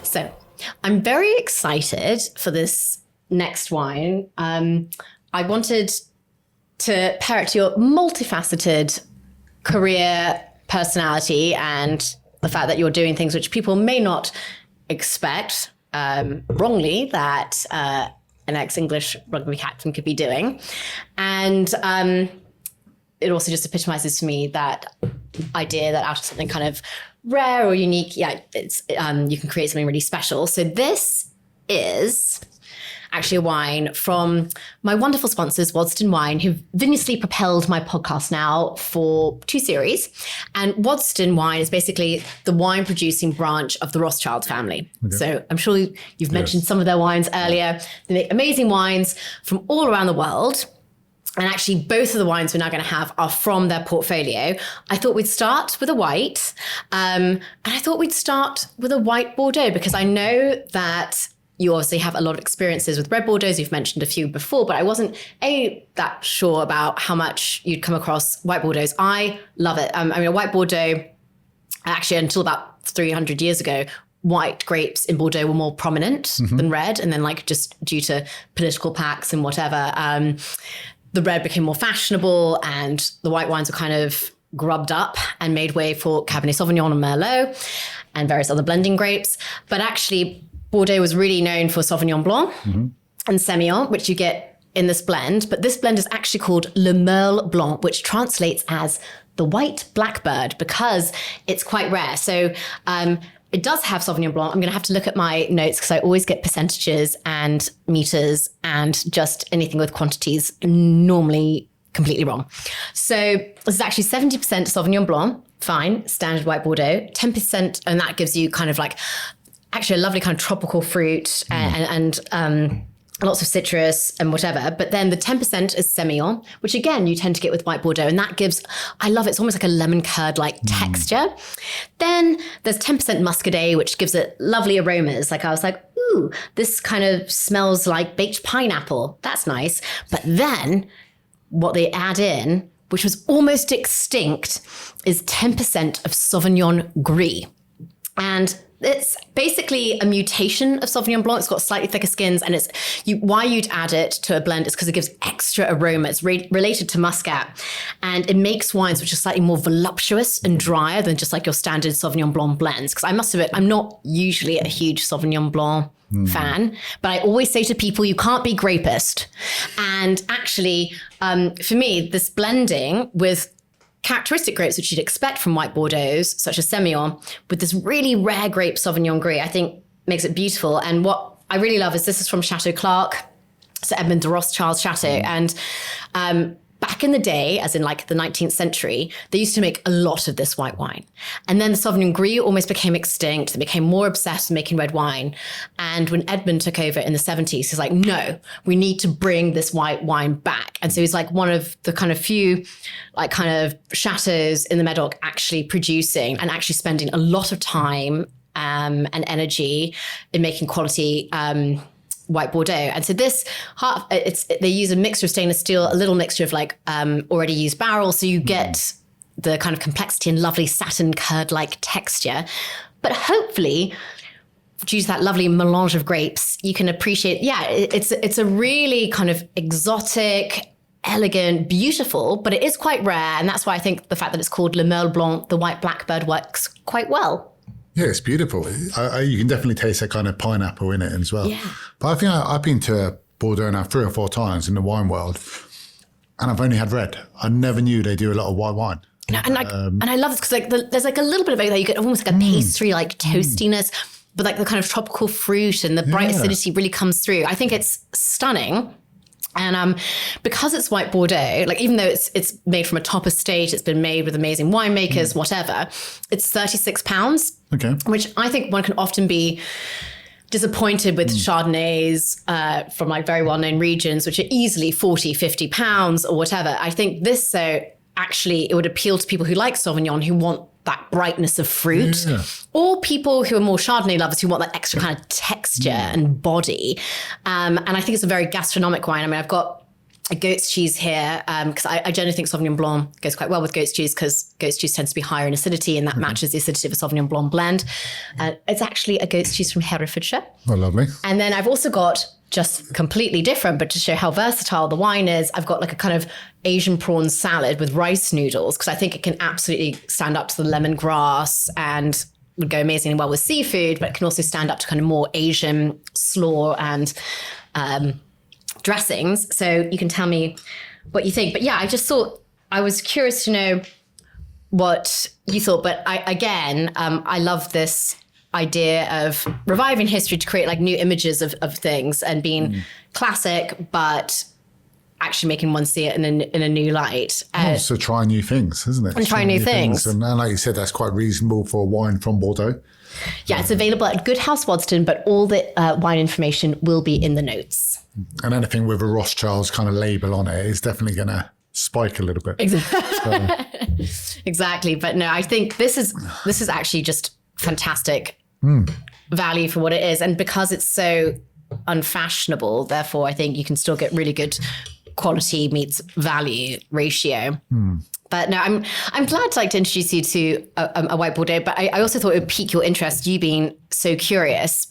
So I'm very excited for this next wine. I wanted to pair it to your multifaceted career, personality, and the fact that you're doing things which people may not expect wrongly that an ex-English rugby captain could be doing. And it also just epitomizes for me that idea that out of something kind of rare or unique, it's you can create something really special. So this is actually a wine from my wonderful sponsors, Waddesdon Wine, who've vigorously propelled my podcast now for 2 series. And Waddesdon Wine is basically the wine producing branch of the Rothschild family. Okay. So I'm sure you've mentioned some of their wines earlier. They make amazing wines from all around the world. And actually, both of the wines we're now going to have are from their portfolio. I thought we'd start with a white. And I thought we'd start with a white Bordeaux, because I know that you obviously have a lot of experiences with red Bordeaux. You've mentioned a few before, but I wasn't that sure about how much you'd come across white Bordeaux. I love it. I mean, a white Bordeaux, actually, until about 300 years ago, white grapes in Bordeaux were more prominent than red. And then just due to political pacts and whatever, the red became more fashionable and the white wines were kind of grubbed up and made way for Cabernet Sauvignon and Merlot and various other blending grapes. But actually, Bordeaux was really known for Sauvignon Blanc and Semillon, which you get in this blend. But this blend is actually called Le Merle Blanc, which translates as the white blackbird, because it's quite rare. So it does have Sauvignon Blanc. I'm going to have to look at my notes because I always get percentages and meters and just anything with quantities normally completely wrong. So this is actually 70% Sauvignon Blanc, fine, standard white Bordeaux, 10%, and that gives you kind of actually a lovely kind of tropical fruit and lots of citrus and whatever. But then the 10% is Semillon, which again, you tend to get with white Bordeaux. And that gives, I love it, it's almost like a lemon curd-like texture. Then there's 10% Muscadet, which gives it lovely aromas. I was like, ooh, this kind of smells like baked pineapple. That's nice. But then what they add in, which was almost extinct, is 10% of Sauvignon Gris. And it's basically a mutation of Sauvignon Blanc. It's got slightly thicker skins, and why you'd add it to a blend is because it gives extra aroma. It's related to muscat, and it makes wines which are slightly more voluptuous and drier than just like your standard Sauvignon Blanc blends. Because I must admit, I'm not usually a huge Sauvignon Blanc fan, but I always say to people, you can't be grapist. And actually, for me, this blending with characteristic grapes which you'd expect from white Bordeaux, such as Semillon, with this really rare grape Sauvignon Gris, I think makes it beautiful. And what I really love is this is from Chateau Clarke, so Edmond de Rothschild's chateau. And back in the day, as in the 19th century, they used to make a lot of this white wine. And then the Sauvignon Gris almost became extinct. They became more obsessed with making red wine. And when Edmond took over in the 70s, he's like, no, we need to bring this white wine back. And so he's one of the kind of few kind of chateaus in the Medoc actually producing and actually spending a lot of time and energy in making quality white Bordeaux. And so this they use a mixture of stainless steel, a little mixture of already used barrels. So you get the kind of complexity and lovely satin curd-like texture. But hopefully, due to that lovely melange of grapes, you can appreciate, it's a really kind of exotic, elegant, beautiful, but it is quite rare. And that's why I think the fact that it's called Le Merle Blanc, the white blackbird, works quite well. Yeah, it's beautiful. You can definitely taste that kind of pineapple in it as well. Yeah. But I think I've been to Bordeaux now 3 or 4 times in the wine world, and I've only had red. I never knew they do a lot of white wine. No, and I love this because there's a little bit of it that you get almost like a pastry, toastiness, but the kind of tropical fruit and the bright acidity really comes through. I think it's stunning. And because it's white Bordeaux, even though it's made from a top estate, it's been made with amazing winemakers, whatever, it's £36. Okay. Which I think one can often be disappointed with Chardonnays from very well-known regions, which are easily £40-50 or whatever. I think this, actually, it would appeal to people who like Sauvignon, who want that brightness of fruit, or people who are more Chardonnay lovers who want that extra kind of texture and body. And I think it's a very gastronomic wine. I mean, I've got a goat's cheese here, because I generally think Sauvignon Blanc goes quite well with goat's cheese, because goat's cheese tends to be higher in acidity, and that matches the acidity of a Sauvignon Blanc blend. It's actually a goat's cheese from Herefordshire. Oh, lovely. And then I've also got, just completely different, but to show how versatile the wine is, I've got like a kind of Asian prawn salad with rice noodles, because I think it can absolutely stand up to the lemongrass and would go amazingly well with seafood, but it can also stand up to kind of more Asian slaw and dressings. So you can tell me what you think. But yeah, I just thought, I was curious to know what you thought. But I love this idea of reviving history to create like new images of things and being classic, but actually making one see it in a new light. So try new things, isn't it? And try new things. And like you said, that's quite reasonable for wine from Bordeaux. Yeah, it's available at Good House Waddesdon, but all the wine information will be in the notes. And anything with a Rothschild's kind of label on it is definitely going to spike a little bit. Exactly. Exactly. But no, I think this is actually just fantastic value for what it is. And because it's so unfashionable, therefore, I think you can still get really good quality meets value ratio. But no, I'm glad to introduce you to a white Bordeaux, but I also thought it would pique your interest, you being so curious.